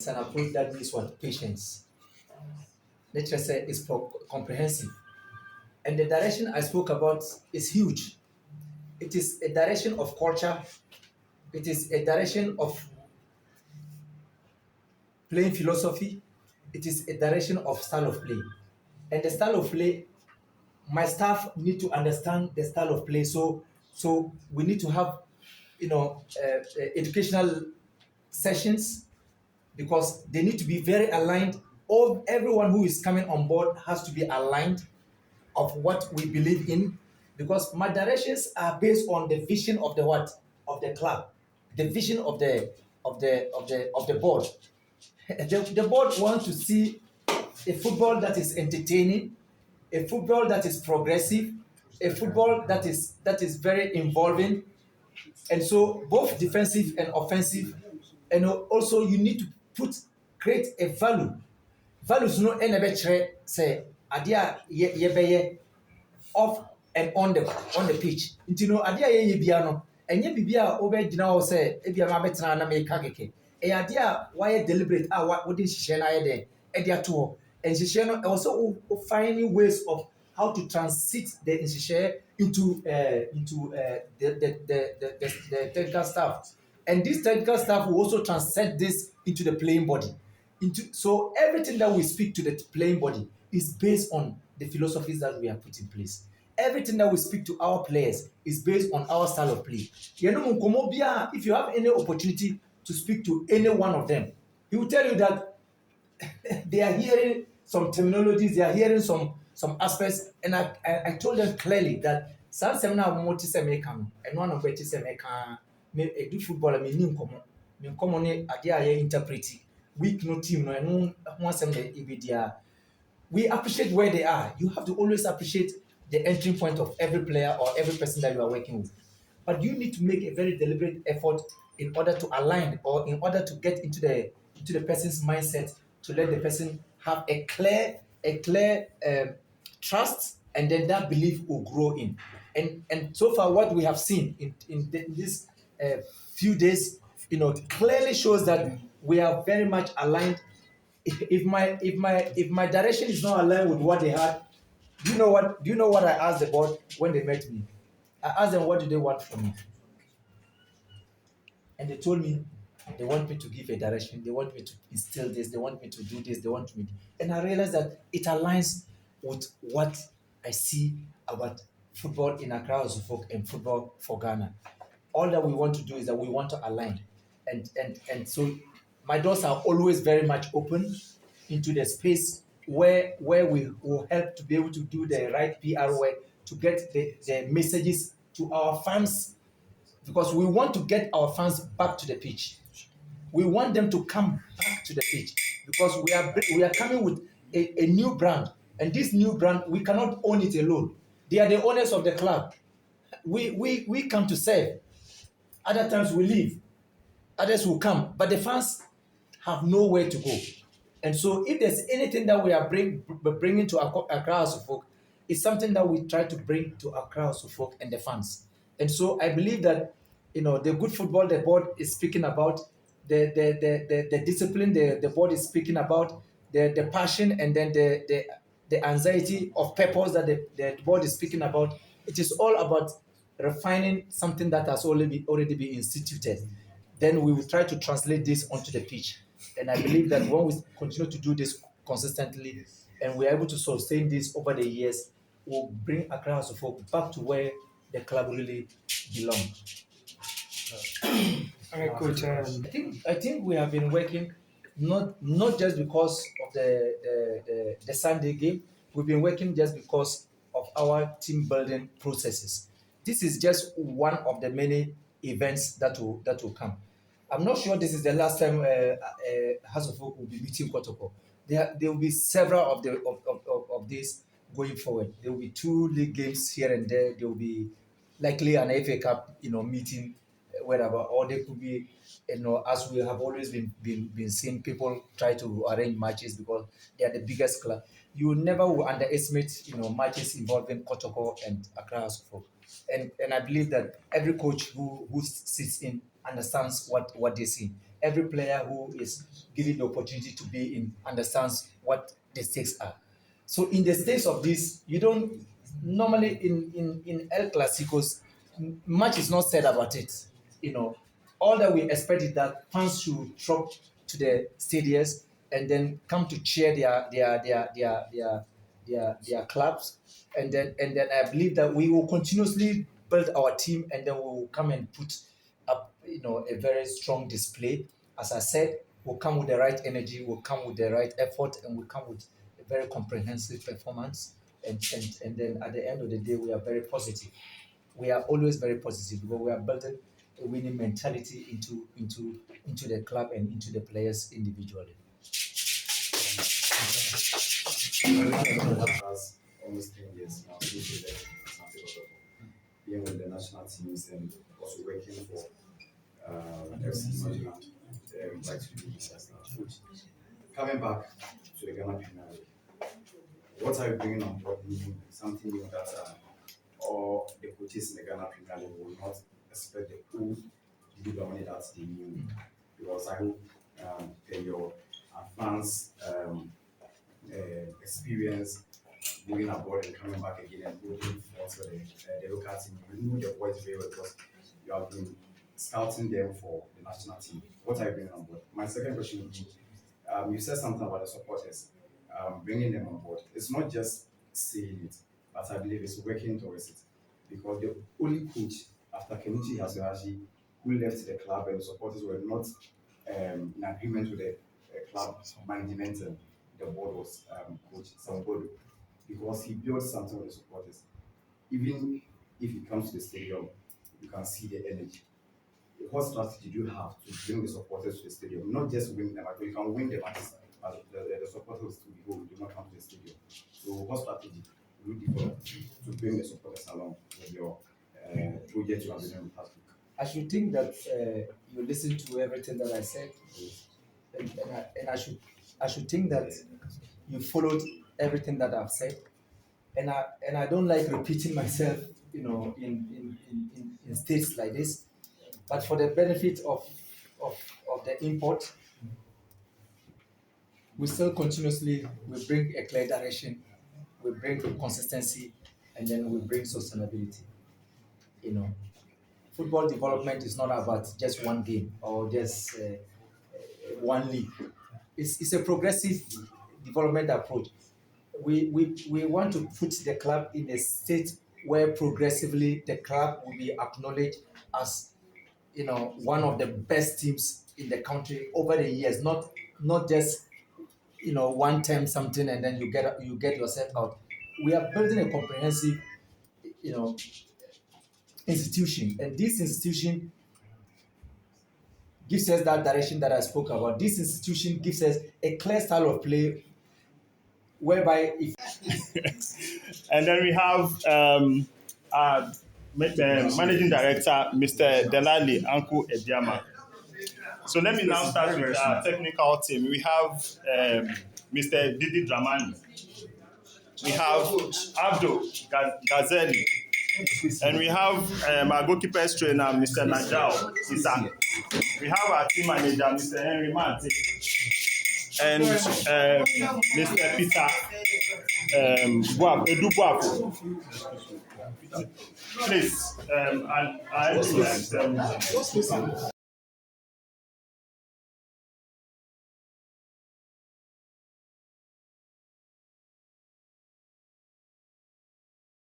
It's an approach that needs what? Patience. Literacy is comprehensive. And the direction I spoke about is huge. It is a direction of culture, it is a direction of playing philosophy, it is a direction of style of play. And the style of play, my staff need to understand the style of play. So we need to have, educational sessions because they need to be very aligned. All everyone who is coming on board has to be aligned of what we believe in, because my directions are based on the vision of the what of the club, the vision of the board. The board wants to see a football that is entertaining, a football that is progressive, a football that is very involving, and so both defensive and offensive. And also you need to put create a values no ɛna ɛbɛkyerɛ sɛ adeɛ a yɛbɛyɛ off and on the pitch. Nti no adeɛ a yɛyɛ bia no ɛnyɛ biribi a wobɛgyina hɔ sɛ ebia ma bɛtena na meka kɛkɛ. Ɛyɛ adeɛ a wayɛ deliberate a wode nhyehyɛ no ayɛ dɛ ɛde ato hɔ. Nhyehyɛ no ɛwɔ sɛ finding ways of how to transit the nhyehyɛ into the technical staff. And this technical staff will also translate this into the playing body. So everything that we speak to the playing body is based on the philosophies that we have put in place. Everything that we speak to our players is based on our style of play. If you have any opportunity to speak to any one of them, he will tell you that they are hearing some terminologies, they are hearing some aspects, and I told them clearly that some seminar more and one of which is me do football I mean me come ne ade a interpret weak no team no and one sem the we appreciate where they are. You have to always appreciate the entry point of every player or every person that you are working with. But you need to make a very deliberate effort in order to align or in order to get into the person's mindset, to let the person have a clear trust, and then that belief will grow in. And so far, what we have seen in this few days, clearly shows that we are very much aligned. If my direction is not aligned with what they had, do you know what I asked the board when they met me? I asked them what do they want from me, and they told me they want me to give a direction, they want me to instill this, they want me to do this, they want me, and I realized that it aligns with what I see about football in Accra Suffolk and football for Ghana. All that we want to do is that we want to align, and so my doors are always very much open into the space where we will help to be able to do the right PR work to get the messages to our fans, because we want to get our fans back to the pitch. We want them to come back to the pitch because we are coming with a new brand, and this new brand we cannot own it alone. They are the owners of the club. We come to serve. Other times we leave. Others will come, but the fans have nowhere to go. And so, if there's anything that we are bringing to Accra Suffolk, it's something that we try to bring to Accra Suffolk and the fans. And so, I believe that the good football the board is speaking about, the discipline the board is speaking about, the passion, and then the anxiety of purpose that the board is speaking about. It is all about refining something that has already been instituted. Then we will try to translate this onto the pitch. And I believe that when we continue to do this consistently and we are able to sustain this over the years, we'll bring Accra Suffolk back to where the club really belongs. All right, coach. I think we have been working not just because of the Sunday game. We've been working just because of our team building processes. This is just one of the many events that will come. I'm not sure this is the last time House of Oak will be meeting Kotoko. There will be several of these going forward. There will be two league games here and there. There will be likely an FA Cup, meeting wherever, or there could be, as we have always been seeing people try to arrange matches because they are the biggest club. You never will underestimate, matches involving Kotoko and Accra Suffolk. And I believe that every coach who sits in understands what they see. every player who is given the opportunity to be in understands what the stakes are. So in the stakes of this, you don't normally in El Clasicos, much is not said about it. You know, all that we expect is that fans should drop to the stadiums and then come to cheer their clubs, and then I believe that we will continuously build our team, and then we will come and put up a very strong display. As I said, we'll come with the right energy, we'll come with the right effort, and we'll come with a very comprehensive performance. And then at the end of the day, we are very positive. We are always very positive because we are building a winning mentality into the club and into the players individually. Has almost 10 years now since we left Asante Kotoko, being with the national teams and also working for FC Nottingham, like to be as a coach. Coming back to the Ghana Premier League, what are you bringing on board new, something new that all the coaches in the Ghana Premier League will not expect the old Didi Dramani that they knew? Because I hope your advanced experience going abroad and coming back again and working for the local team, you know your boys very well because you have been scouting them for the national team. What are you bringing on board? My second question would be, you said something about the supporters, bringing them on board. It's not just saying it, but I believe it's working towards it. Because the only coach after Kenichi Yasuhashi who left the club and the supporters were not in agreement with the club management and the board was coach Sambodo, because he built something with the supporters. Even if he comes to the stadium, you can see the energy. What strategy do you have to bring the supporters to the stadium? Not just win them, but you can win the matches, but the supporters do not come to the stadium. So, what strategy do you develop to bring the supporters along with your project you have been doing with us? I should think that you listen to everything that I said, and I should think that you followed everything that I've said, and I don't like repeating myself, in states like this. But for the benefit of, of the import, we still continuously we bring a clear direction, we bring consistency, and then we bring sustainability. You know, football development is not about just one game or just one league. It's a progressive development approach. We want to put the club in a state where progressively the club will be acknowledged as one of the best teams in the country over the years, not just one time something and then you get yourself out. We are building a comprehensive you know institution, and this institution gives us that direction that I spoke about. This institution gives us a clear style of play whereby if And then we have Managing Director, Mr. Delali Anku Ediama. So let me now start with our technical team. We have Mr. Didi Dramani. We have Abdul Gazeli. And we have our goalkeeper's trainer, Mr. Najao Isaac. We have our team manager, Mr. Henry Mante. And Mr. Peter Edu Buapo. Please, I